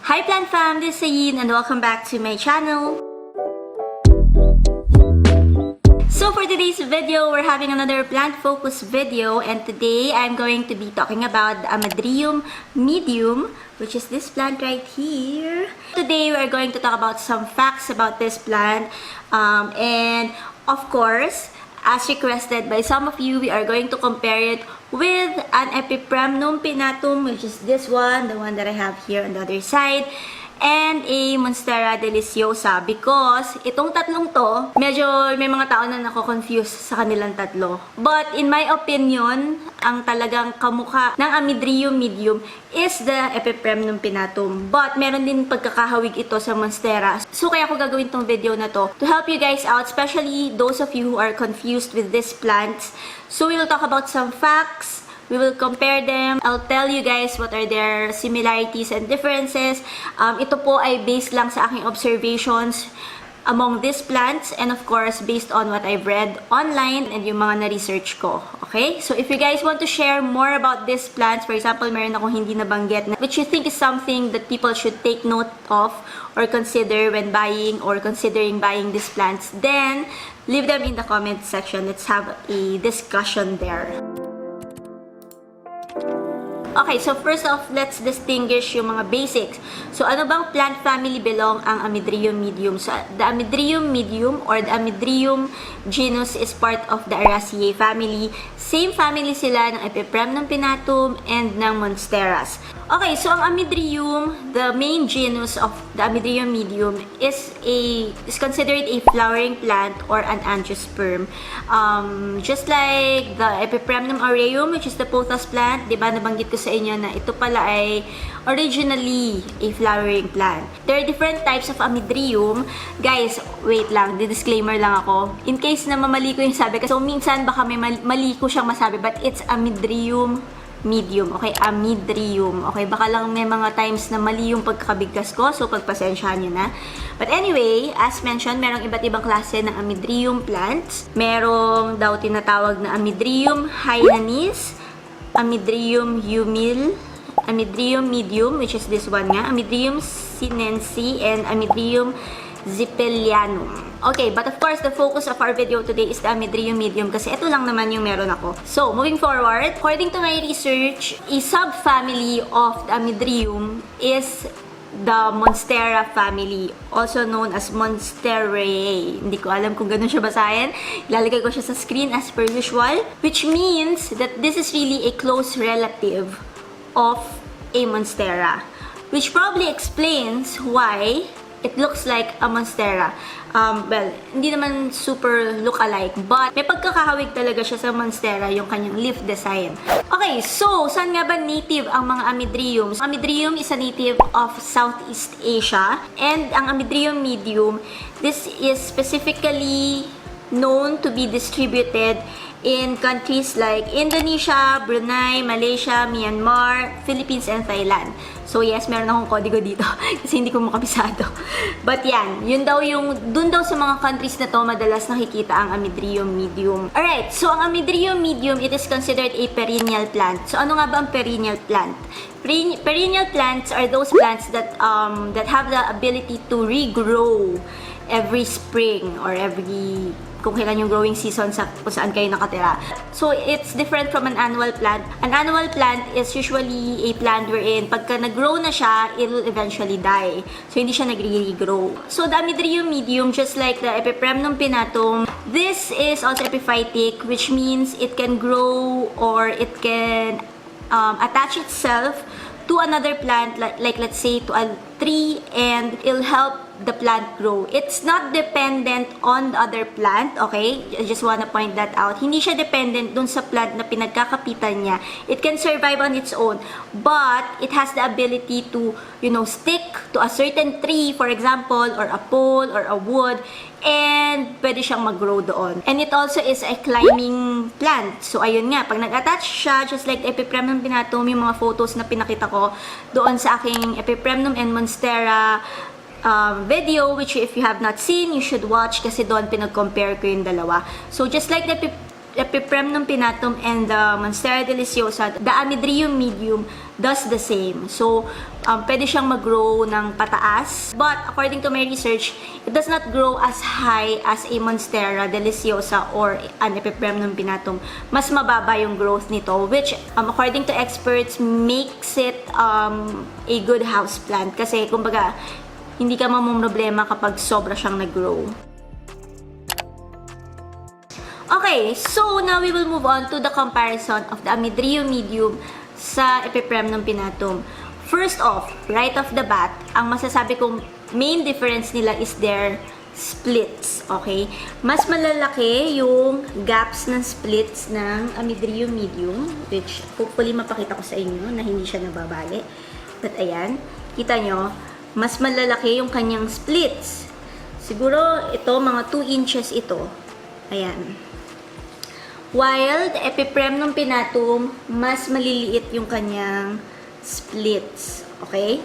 Hi Plant Fam, this is Ayin and welcome back to my channel. So for today's video, we're having another plant focus video, and today I'm going to be talking about the AMYDRIUM MEDIUM, which is this plant right here. Today we're going to talk about some facts about this plant, and of course, as requested by some of you, we are going to compare it with an EPIPREMNUM PINNATUM, which is this one, the one that I have here on the other side, and a Monstera Deliciosa, because itong tatlong to, medyo may mga tao na nako-confuse sa kanilang tatlo. But in my opinion, ang talagang kamukha ng AMYDRIUM MEDIUM is the EPIPREMNUM PINNATUM. But meron din pagkakahawig ito sa Monstera. So kaya ako gagawin tong video na to to help you guys out, especially those of you who are confused with these plants. So we will talk about some facts. We will compare them. I'll tell you guys what are their similarities and differences. Ito po ay based lang sa aking observations among these plants, and of course, based on what I've read online and yung mga na-research ko. Okay? So if you guys want to share more about these plants, for example, meron akong hindi nabanggit, which you think is something that people should take note of or consider when buying or considering buying these plants, then leave them in the comment section. Let's have a discussion there. Okay, so first off, let's distinguish yung mga basics. So, ano bang plant family belong ang AMYDRIUM MEDIUM? So, the AMYDRIUM MEDIUM or the AMYDRIUM genus is part of the Araceae family. Same family sila ng EPIPREMNUM PINNATUM and ng Monsteras. Okay, so ang AMYDRIUM, the main genus of the AMYDRIUM MEDIUM is considered a flowering plant or an angiosperm. Just like the EPIPREMNUM aureum, which is the pothos plant, di ba nabanggit ko sa inyo na ito pala ay originally a flowering plant. There are different types of AMYDRIUM. Guys, wait lang, disclaimer lang ako. In case na mamali ko yung sabi, kasi so minsan baka may mali ko siyang masabi, but it's AMYDRIUM MEDIUM. Okay, AMYDRIUM. Okay, baka lang may mga times na mali yung pagkakabigkas ko, so pagpasensyahan nyo na. But anyway, as mentioned, merong iba't ibang klase ng AMYDRIUM plants. Merong daw tinatawag na AMYDRIUM hyaenis, AMYDRIUM humile, AMYDRIUM MEDIUM, which is this one nga, AMYDRIUM sinensis, and AMYDRIUM zipelianum. Okay, but of course, the focus of our video today is the AMYDRIUM MEDIUM kasi ito lang naman yung meron ako. So, moving forward, according to my research, a subfamily of the AMYDRIUM is the Monstera family, also known as Monsterae. Hindi ko alam kung ganun siya basahin. Ilalagay ko siya sa screen as per usual, which means that this is really a close relative of a Monstera, which probably explains why it looks like a Monstera. Well, hindi naman super look-alike, but may pagkakahawig talaga siya sa Monstera, yung kanyang leaf design. Okay, so, saan nga ba native ang mga AMYDRIUM? AMYDRIUM is a native of Southeast Asia, and ang AMYDRIUM MEDIUM, this is specifically known to be distributed in countries like Indonesia, Brunei, Malaysia, Myanmar, Philippines, and Thailand. So yes, meron akong kodigo dito kasi hindi ko makabisado. But yan, yun daw yung, dun daw sa mga countries na to madalas nakikita ang AMYDRIUM MEDIUM. Alright, so ang AMYDRIUM MEDIUM, it is considered a perennial plant. So ano nga ba ang perennial plant? Perennial plants are those plants that have the ability to regrow every spring or every kung kailan yung growing season sa kung saan kayo nakatira. So, it's different from an annual plant. An annual plant is usually a plant wherein pagka nag-grow na siya, it will eventually die. So, hindi siya nagre-regrow. So, the AMYDRIUM MEDIUM, just like the EPIPREMNUM PINNATUM, this is also epiphytic, which means it can grow or it can attach itself to another plant, like let's say to a tree, and it'll help the plant grow. It's not dependent on the other plant, okay? I just wanna point that out. Hindi siya dependent dun sa plant na pinagkakapitan niya. It can survive on its own, but it has the ability to, you know, stick to a certain tree, for example, or a pole, or a wood, and pwede siyang mag-grow doon. And it also is a climbing plant. So, ayun nga, pag nag-attach siya, just like the EPIPREMNUM PINNATUM, yung mga photos na pinakita ko doon sa aking EPIPREMNUM and Monstera video, which if you have not seen, you should watch kasi doon pinag-compare ko yung dalawa. So, just like the EPIPREMNUM PINNATUM and the Monstera Deliciosa, the AMYDRIUM MEDIUM does the same. So, pwede siyang mag-grow ng pataas. But, according to my research, it does not grow as high as a Monstera Deliciosa or an EPIPREMNUM PINNATUM. Mas mababa yung growth nito, which, according to experts, makes it a good house plant. Kasi, kumbaga, hindi ka mamumroblema kapag sobra siyang nag-grow. Okay, so now we will move on to the comparison of the AMYDRIUM MEDIUM sa EPIPREMNUM PINNATUM. First off, right off the bat, ang masasabi kong main difference nila is their splits, okay? Mas malalaki yung gaps ng splits ng AMYDRIUM MEDIUM, which hopefully mapakita ko sa inyo na hindi siya nababali. But ayan, kita nyo, mas malalaki yung kanyang splits. Siguro ito, mga 2 inches ito. Ayan. While the EPIPREMNUM PINNATUM, mas maliliit yung kanyang splits. Okay?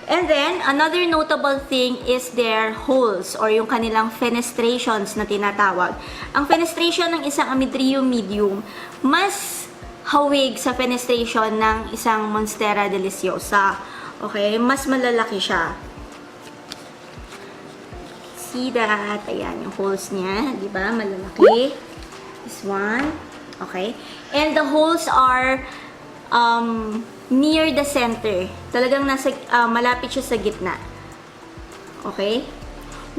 And then, another notable thing is their holes or yung kanilang fenestrations na tinatawag. Ang fenestration ng isang AMYDRIUM MEDIUM, mas hawig sa fenestration ng isang Monstera Deliciosa. Okay? Mas malalaki siya. See that? Ayan, yung holes niya. Diba? Malalaki. This one. Okay? And the holes are near the center. Talagang malapit siya sa gitna. Okay?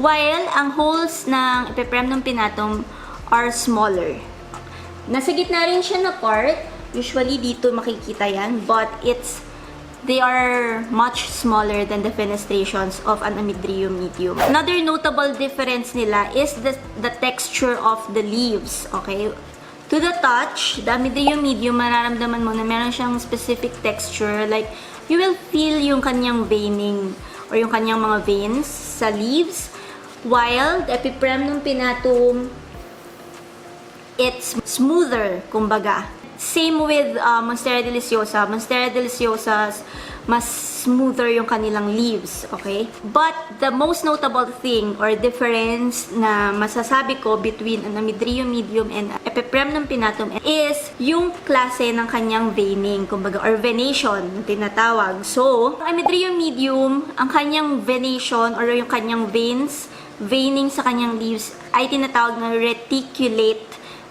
While ang holes ng EPIPREMNUM PINNATUM are smaller. Nasa gitna rin siya na part. Usually dito makikita yan. But they are much smaller than the fenestrations of an AMYDRIUM MEDIUM. Another notable difference nila is the texture of the leaves. Okay? To the touch, the AMYDRIUM MEDIUM, mararamdaman mo na meron siyang specific texture. Like, you will feel yung kanyang veining or yung kanyang mga veins sa leaves. While the EPIPREMNUM PINNATUM, it's smoother, kumbaga. Same with Monstera Deliciosa. Monstera Deliciosa, mas smoother yung kanilang leaves, okay? But the most notable thing or difference na masasabi ko between an AMYDRIUM MEDIUM and EPIPREMNUM PINNATUM is yung klase ng kanyang veining, kumbaga, or venation, tinatawag. So, ang AMYDRIUM MEDIUM, ang kanyang venation or yung kanyang veining sa kanyang leaves ay tinatawag na reticulate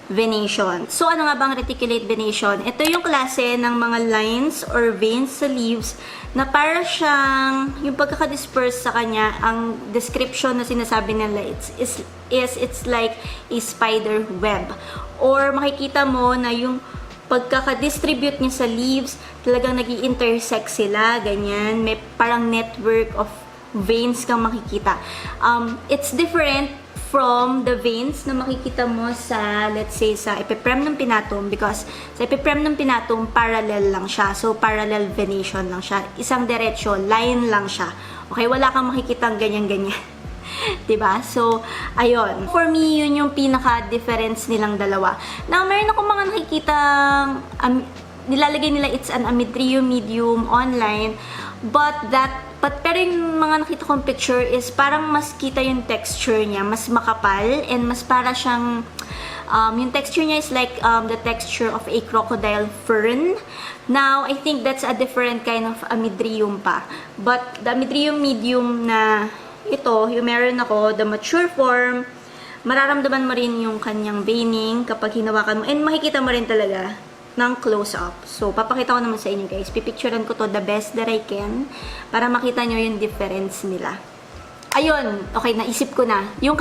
venation. So, ano nga bang reticulate venation? Ito yung klase ng mga lines or veins sa leaves na para siyang, yung pagkakadisperse sa kanya, ang description na sinasabi nila, it's like a spider web. Or makikita mo na yung pagkakadistribute niya sa leaves, talagang nag-i-intersect sila, ganyan. May parang network of veins kang makikita. It's different from the veins na makikita mo sa, let's say, sa EPIPREMNUM PINNATUM, because sa EPIPREMNUM PINNATUM, parallel lang siya. So, parallel venation lang siya. Isang diretsyo, line lang siya. Okay? Wala kang makikitang ganyan-ganyan. Diba? So, ayun. For me, yun yung pinaka-difference nilang dalawa. Now, meron akong mga nakikitang, nilalagay nila it's an AMYDRIUM MEDIUM online, pero yung mga nakita kong picture is parang mas kita yung texture niya, mas makapal, and mas para siyang, yung texture niya is like the texture of a crocodile fern. Now, I think that's a different kind of AMYDRIUM pa. But the AMYDRIUM MEDIUM na ito, yung meron ako, the mature form, mararamdaman mo rin yung kanyang veining kapag hinawakan mo, and makikita mo rin talaga ng close-up. So, papakita ko naman sa inyo guys. Pipicturean ko to the best that I can para makita nyo yung difference nila. Ayun, okay, naisip ko na. Yung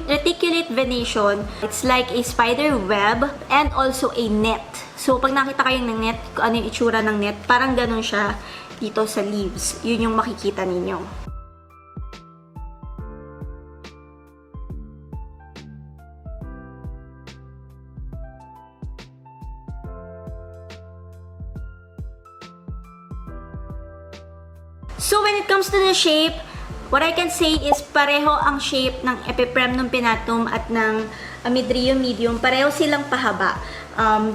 reticulate venation, it's like a spider web and also a net. So, pag nakita kayo ng net, ano yung itsura ng net, parang ganun siya dito sa leaves. Yun yung makikita ninyo. So, when it comes to the shape, what I can say is pareho ang shape ng EPIPREMNUM PINNATUM at ng AMYDRIUM MEDIUM. Pareho silang pahaba.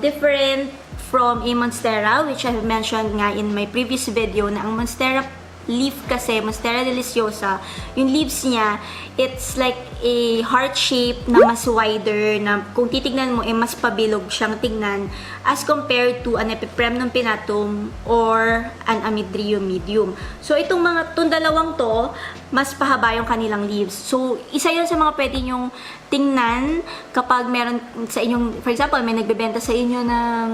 Different from a Monstera, which I have mentioned nga in my previous video na ang Monstera leaf kasi, Monstera Deliciosa, yung leaves niya, it's like a heart shape na mas wider, na kung titignan mo, mas pabilog siyang tignan as compared to an EPIPREMNUM PINNATUM or an AMYDRIUM MEDIUM. So, itong dalawang to, mas pahaba yung kanilang leaves. So, isa yun sa mga pwede nyong tingnan kapag meron sa inyong, for example, may nagbebenta sa inyo ng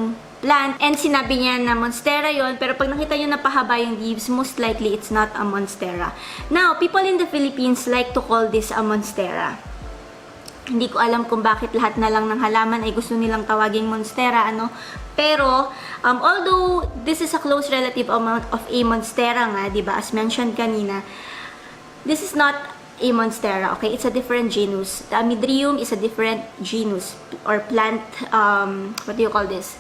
plant and sinabi niya na monstera yon, pero pag nakita niyo na pahaba yung leaves, most likely it's not a monstera. Now, people in the Philippines like to call this a monstera. Hindi ko alam kung bakit lahat na lang ng halaman ay gusto nilang tawaging monstera, ano? Pero, although this is a close relative of a monstera nga, diba, as mentioned kanina, this is not a monstera, okay? It's a different genus. The AMYDRIUM is a different genus or plant, what do you call this?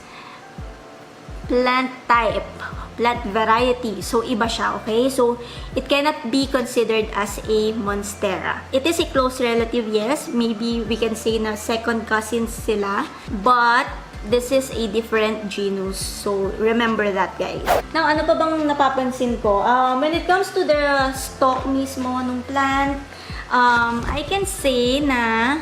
Plant type, plant variety. So, iba siya, okay? So, it cannot be considered as a monstera. It is a close relative, yes. Maybe we can say na second cousins sila. But, this is a different genus. So, remember that, guys. Now, ano pa bang napapansin ko? When it comes to the stalk mismo ng plant, I can say na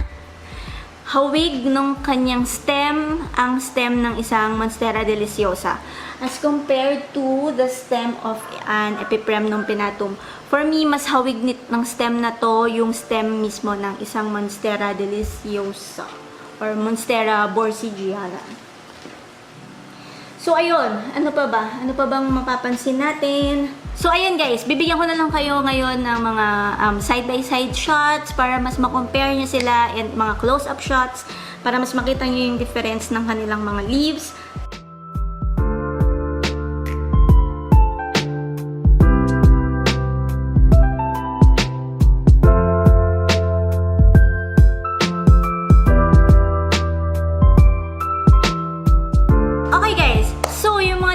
hawig nung kanyang stem, ang stem ng isang Monstera Deliciosa as compared to the stem of an EPIPREMNUM PINNATUM. For me, mas hawig ng stem na to yung stem mismo ng isang Monstera Deliciosa or Monstera borsigiana. So, ayun. Ano pa ba? Ano pa bang mapapansin natin? So, ayun guys. Bibigyan ko na lang kayo ngayon ng mga side-by-side shots para mas ma-compare nyo sila and mga close-up shots para mas makita nyo yung difference ng kanilang mga leaves.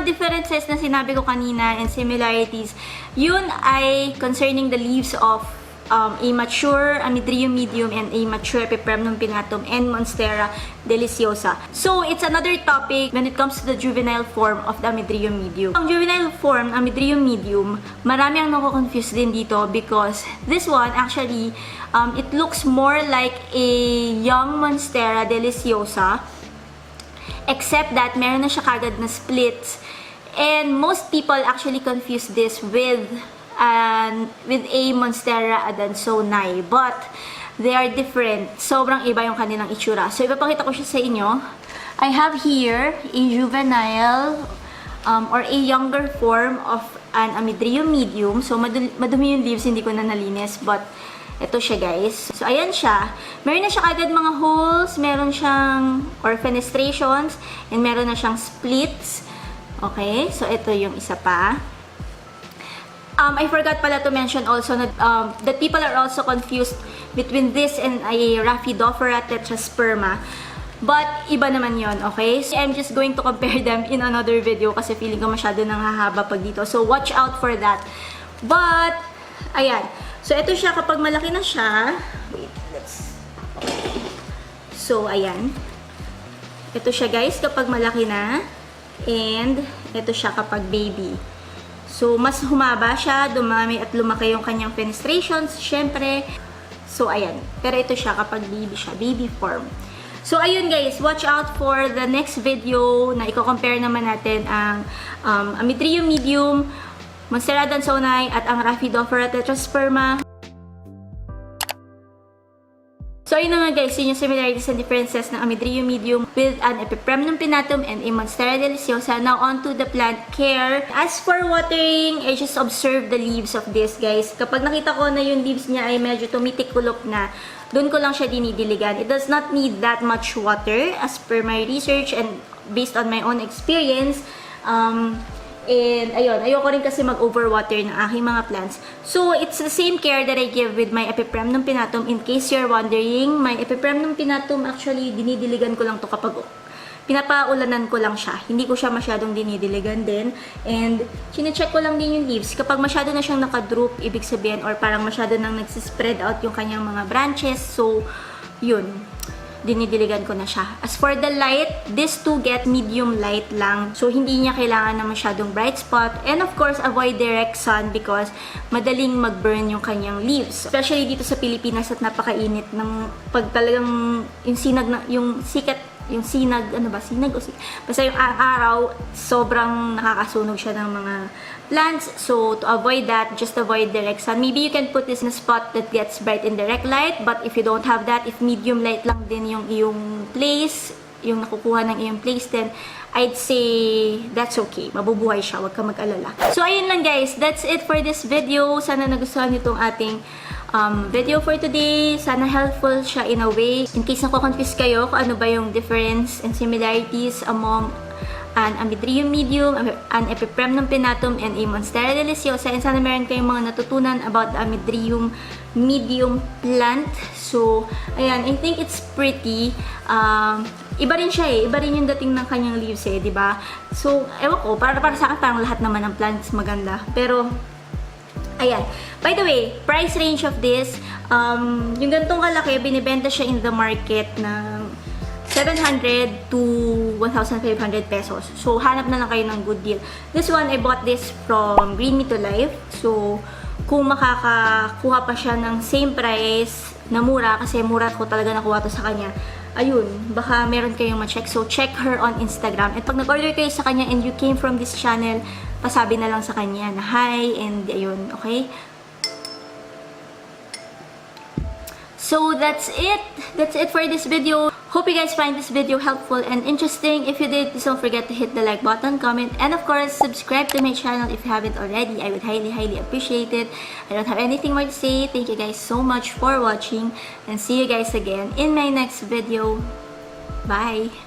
Differences na sinabi ko kanina and similarities, yun ay concerning the leaves of a mature AMYDRIUM MEDIUM and a mature EPIPREMNUM PINNATUM and Monstera Deliciosa. So, it's another topic when it comes to the juvenile form of the AMYDRIUM MEDIUM. Ang juvenile form, AMYDRIUM MEDIUM, marami ang nako-confuse din dito because this one actually, it looks more like a young Monstera Deliciosa, except that meron na siya kagad na splits. And most people actually confuse this with a Monstera adansonii, but they are different. Sobrang iba yung kanilang itsura. So, ipapakita ko siya sa inyo. I have here a juvenile or a younger form of an AMYDRIUM MEDIUM. So, madumi yung leaves, hindi ko na nalinis, but ito siya, guys. So, ayan siya. Meron na siya agad mga holes, meron siyang or fenestrations, and meron na siyang splits. Okay, so ito yung isa pa. I forgot pala to mention also that people are also confused between this and a Rhaphidophora tetrasperma. But, iba naman yon, okay? So, I'm just going to compare them in another video kasi feeling ko masyado nang hahaba pag dito. So, watch out for that. But, ayan. So, ito siya kapag malaki na siya. Wait, So, ayan. Ito siya, guys, kapag malaki na. And, ito siya kapag baby. So, mas humaba siya, dumami at lumaki yung kanyang fenestrations, syempre. So, ayan. Pero ito siya kapag baby siya, baby form. So, ayun guys, watch out for the next video na i-compare naman natin ang AMYDRIUM MEDIUM, Monstera adansonii at ang Rhaphidophora tetrasperma. So, ayun na nga guys, yun yung similarities and differences ng AMYDRIUM MEDIUM with an EPIPREMNUM PINNATUM and a Monstera Deliciosa. Now, on to the plant care. As for watering, I just observe the leaves of this, guys. Kapag nakita ko na yung leaves niya ay medyo tumitikulop na, doon ko lang siya dinidiligan. It does not need that much water as per my research and based on my own experience. And ayun, ayoko rin kasi mag-overwater ng aking mga plants. So, it's the same care that I give with my EPIPREMNUM PINNATUM. In case you're wondering, my EPIPREMNUM PINNATUM actually dinidiligan ko lang to kapag pinapaulanan ko lang siya. Hindi ko siya masyadong dinidiligan din. And chine-check ko lang din yung leaves. Kapag masyado na siyang nakadroop, ibig sabihin, or parang masyado nang nagsispread out yung kanyang mga branches. So, yun. dinidiligan ko na siya. As for the light, these two get medium light lang. So, hindi niya kailangan na masyadong bright spot. And of course, avoid direct sun because madaling mag-burn yung kanyang leaves. Especially dito sa Pilipinas at napakainit ng pag talagang yung sinag na, yung sikat, yung sinag, ano ba? Sinag o sinag? Basta yung araw, sobrang nakakasunog siya ng mga plants. So, to avoid that, just avoid direct sun. Maybe you can put this in a spot that gets bright in direct light. But if you don't have that, if medium light lang din yung iyong place, yung nakukuha ng iyong place, then I'd say that's okay. Mabubuhay siya. Huwag ka mag-alala. So, ayun lang guys. That's it for this video. Sana nagustuhan niyo itong ating video for today. Sana helpful siya in a way. In case nako-confuse kayo kung ano ba yung difference and similarities among an AMYDRIUM medium, an EPIPREMNUM pinnatum, and a Monstera Deliciosa. And sana meron kayong mga natutunan about the AMYDRIUM medium plant. So, ayan, I think it's pretty. Iba rin siya eh. Iba rin yung dating ng kanyang leaves eh, di ba? So, ewan ko, para sa akin parang lahat naman ng plants maganda. Pero, ayan. By the way, price range of this, yung ganitong kalaki, binibenta siya in the market ng 700 to 1,500 pesos. So, hanap na lang kayo ng good deal. This one, I bought this from Green Me to Life. So, kung makakakuha pa siya ng same price na mura, kasi mura ko talaga nakuha to sa kanya, ayun, baka meron kayong ma-check. So, check her on Instagram. At pag nag-order kayo sa kanya and you came from this channel, pasabi na lang sa kanya na hi, and ayun, okay? So, that's it. That's it for this video. Hope you guys find this video helpful and interesting. If you did, please don't forget to hit the like button, comment, and of course, subscribe to my channel if you haven't already. I would highly, highly appreciate it. I don't have anything more to say. Thank you guys so much for watching, and see you guys again in my next video. Bye!